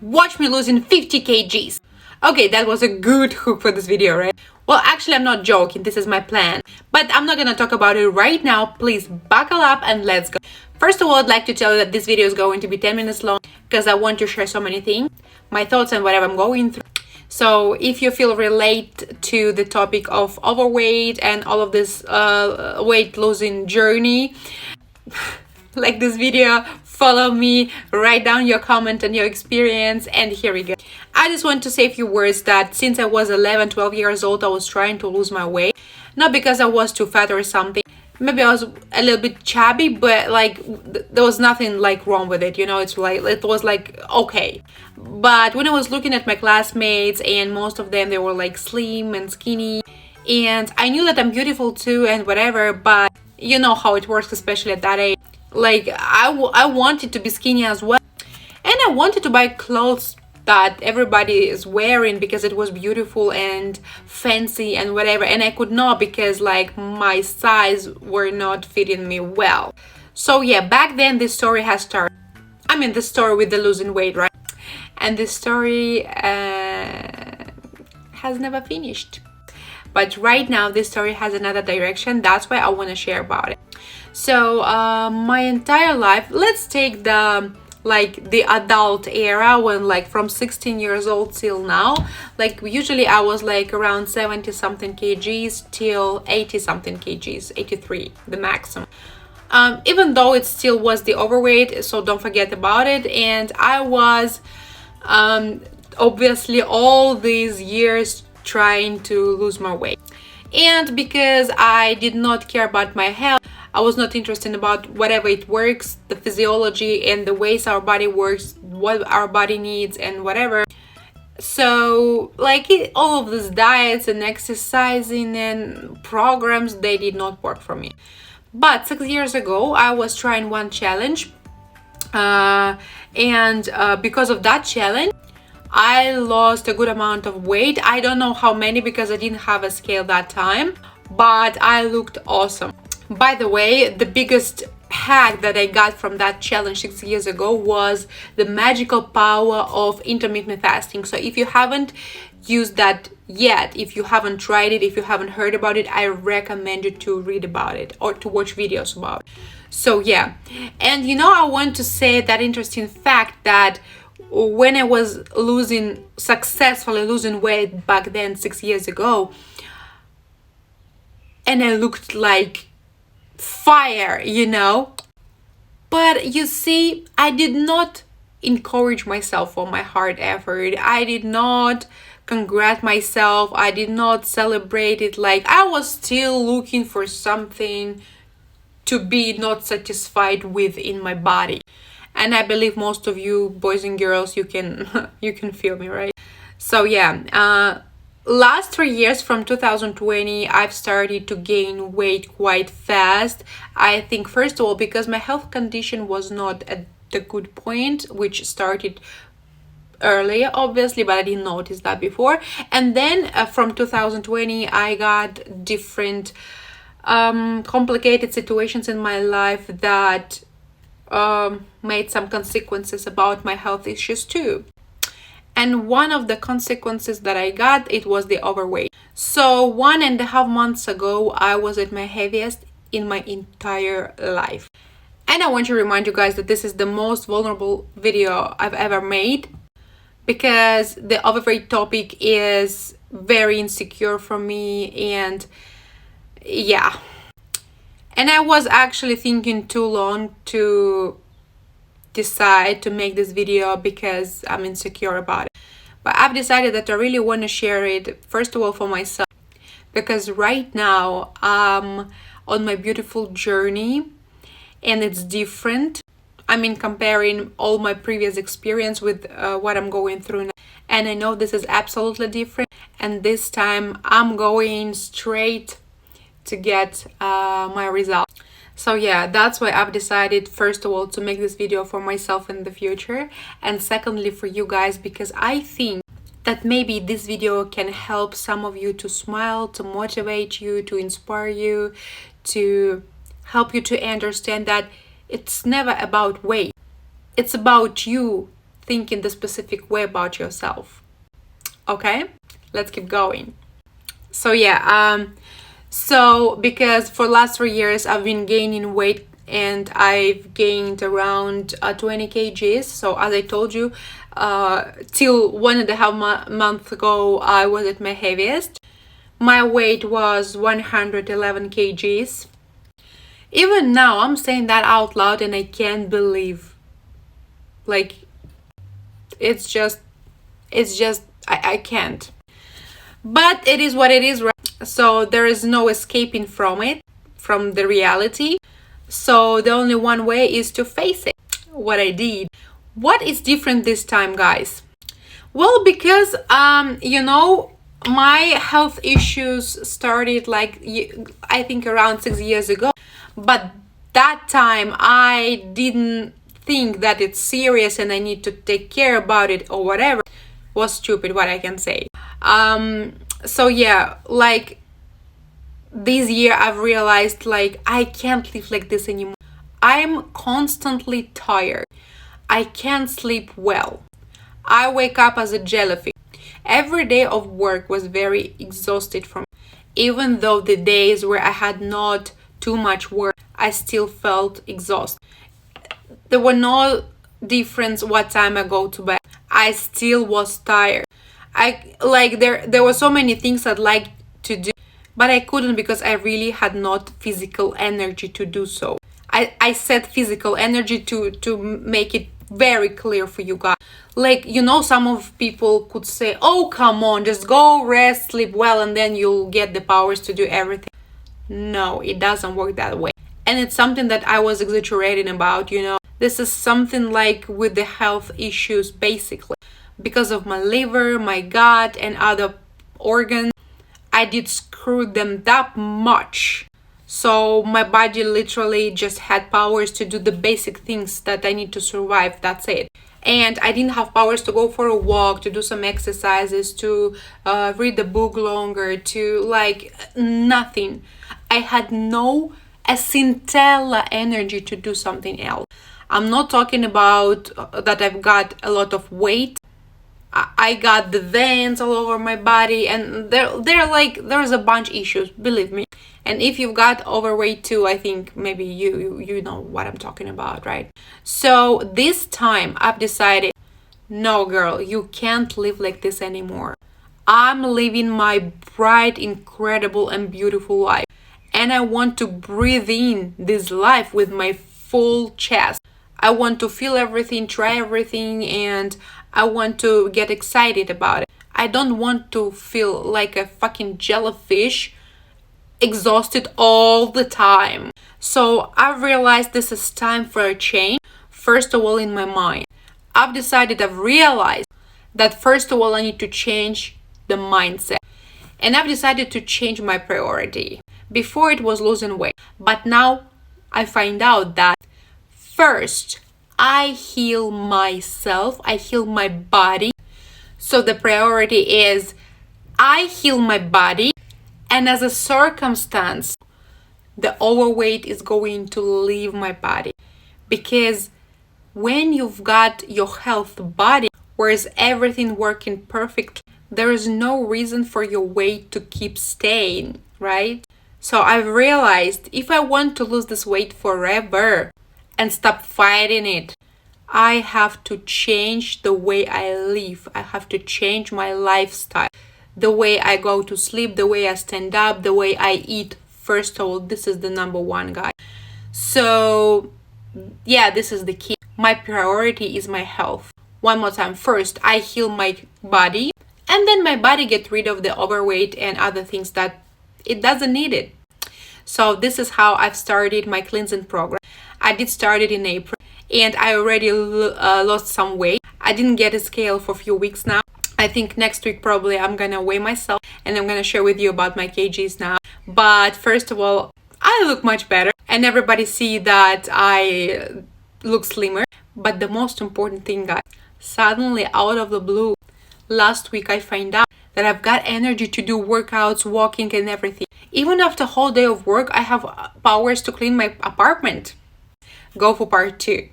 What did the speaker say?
Watch me losing 50 kgs. Okay, that was a good hook for this video, right? Well, actually, I'm not joking. This is my plan. But I'm not gonna talk about it right now. Please buckle up and let's go. First of all, I'd like to tell you that this video is going to be 10 minutes long because I want to share so many things, my thoughts and whatever I'm going through. So if you feel relate to the topic of overweight and all of this weight losing journey, like this video, follow me, write down your comment and your experience, and here we go. I just want to say a few words that since I was 11, 12 years old, I was trying to lose my weight. Not because I was too fat or something. Maybe I was a little bit chubby, but like there was nothing like wrong with it, you know. It was like okay. But when I was looking at my classmates, and most of them, they were like slim and skinny, and I knew that I'm beautiful too and whatever, but you know how it works, especially at that age. Like I wanted to be skinny as well, and I wanted to buy clothes that everybody is wearing because it was beautiful and fancy and whatever, and I could not because like my size were not fitting me well. So yeah, back then this story has started. I mean, the story with the losing weight, right? And this story has never finished. But right now this story has another direction. That's why I want to share about it. So my entire life, let's take the adult era, when like from 16 years old till now, like usually I was like around 70 something kgs till 80 something kgs, 83 the maximum. Even though it still was the overweight, so don't forget about it. And I was obviously all these years trying to lose my weight, and because I did not care about my health, I was not interested about whatever it works, the physiology and the ways our body works, what our body needs and whatever. So like all of these diets and exercising and programs, they did not work for me. But 6 years ago I was trying one challenge, and because of that challenge I lost a good amount of weight. I don't know how many because I didn't have a scale that time, but I looked awesome. By the way, the biggest hack that I got from that challenge 6 years ago was the magical power of intermittent fasting. So if you haven't used that yet, if you haven't tried it, if you haven't heard about it, I recommend you to read about it or to watch videos about it. So yeah, and you know, I want to say that interesting fact that when I was successfully losing weight back then 6 years ago, and I looked like fire, you know, but you see, I did not encourage myself for my hard effort. I did not congratulate myself. I did not celebrate it. Like I was still looking for something to be not satisfied with in my body. And I believe most of you boys and girls, you can you can feel me, right? So yeah, last 3 years from 2020 I've started to gain weight quite fast. I think first of all because my health condition was not at the good point, which started earlier obviously, but I didn't notice that before. And then from 2020 I got different complicated situations in my life that made some consequences about my health issues too. And one of the consequences that I got, it was the overweight. So 1.5 months ago, I was at my heaviest in my entire life. And I want to remind you guys that this is the most vulnerable video I've ever made, because the overweight topic is very insecure for me, and yeah. And I was actually thinking too long to decide to make this video because I'm insecure about it. But I've decided that I really want to share it, first of all, for myself, because right now I'm on my beautiful journey and it's different. I mean, comparing all my previous experience with what I'm going through now. And I know this is absolutely different. And this time I'm going straight to get my results. So yeah, that's why I've decided, first of all, to make this video for myself in the future, and secondly for you guys, because I think that maybe this video can help some of you to smile, to motivate you, to inspire you, to help you to understand that it's never about weight. It's about you think in the specific way about yourself. Okay, let's keep going. So yeah, so because for last 3 years I've been gaining weight, and I've gained around 20 kgs. So as I told you, till 1.5 months ago, I was at my heaviest. My weight was 111 kgs. Even now, I'm saying that out loud and I can't believe. Like, it's just, I can't. But it is what it is, right? So there is no escaping from it, from the reality. So the only one way is to face it. What I did. What is different this time, guys? Well, because, my health issues started like, I think around 6 years ago. But that time I didn't think that it's serious and I need to take care about it or whatever. Was stupid, what I can say. So yeah, like this year I've realized like I can't live like this anymore. I'm constantly tired. I can't sleep well. I wake up as a jellyfish. Every day of work was very exhausted for me. Even though the days where I had not too much work, I still felt exhausted. There were no difference what time I go to bed. I still was tired. There were so many things I'd like to do, but I couldn't because I really had not physical energy to do so. I said physical energy to make it very clear for you guys. Like, some of people could say, oh, come on, just go rest, sleep well, and then you'll get the powers to do everything. No, it doesn't work that way. And it's something that I was exaggerating about, This is something like with the health issues, basically. Because of my liver, my gut, and other organs, I did screw them that much. So my body literally just had powers to do the basic things that I need to survive. That's it. And I didn't have powers to go for a walk, to do some exercises, to read the book longer, to nothing. I had no a scintilla energy to do something else. I'm not talking about that I've got a lot of weight. I got the veins all over my body, and there's a bunch of issues, believe me. And if you've got overweight too, I think maybe you know what I'm talking about, right? So this time I've decided, no girl, you can't live like this anymore. I'm living my bright, incredible, and beautiful life. And I want to breathe in this life with my full chest. I want to feel everything, try everything, and I want to get excited about it. I don't want to feel like a fucking jellyfish, exhausted all the time. So I've realized this is time for a change. First of all, in my mind, I've realized that first of all, I need to change the mindset. And I've decided to change my priority. Before it was losing weight, but now I find out that first, I heal myself, I heal my body. So the priority is I heal my body, and as a circumstance, the overweight is going to leave my body. Because when you've got your health body, whereas everything working perfectly, there is no reason for your weight to keep staying, right? So I've realized if I want to lose this weight forever and stop fighting it, I have to change the way I live. I have to change my lifestyle. The way I go to sleep, the way I stand up, the way I eat. First of all, this is the number one, guys. So, yeah, this is the key. My priority is my health. One more time. First, I heal my body, and then my body gets rid of the overweight and other things that it doesn't need it. So this is how I've started my cleansing program. I did start it in April, and I already lost some weight. I didn't get a scale for a few weeks now. I think next week probably I'm gonna weigh myself, and I'm gonna share with you about my kgs now. But first of all, I look much better, and everybody see that I look slimmer. But the most important thing, guys, suddenly out of the blue, last week I find out that I've got energy to do workouts, walking, and everything. Even after a whole day of work, I have powers to clean my apartment. Go for part 2.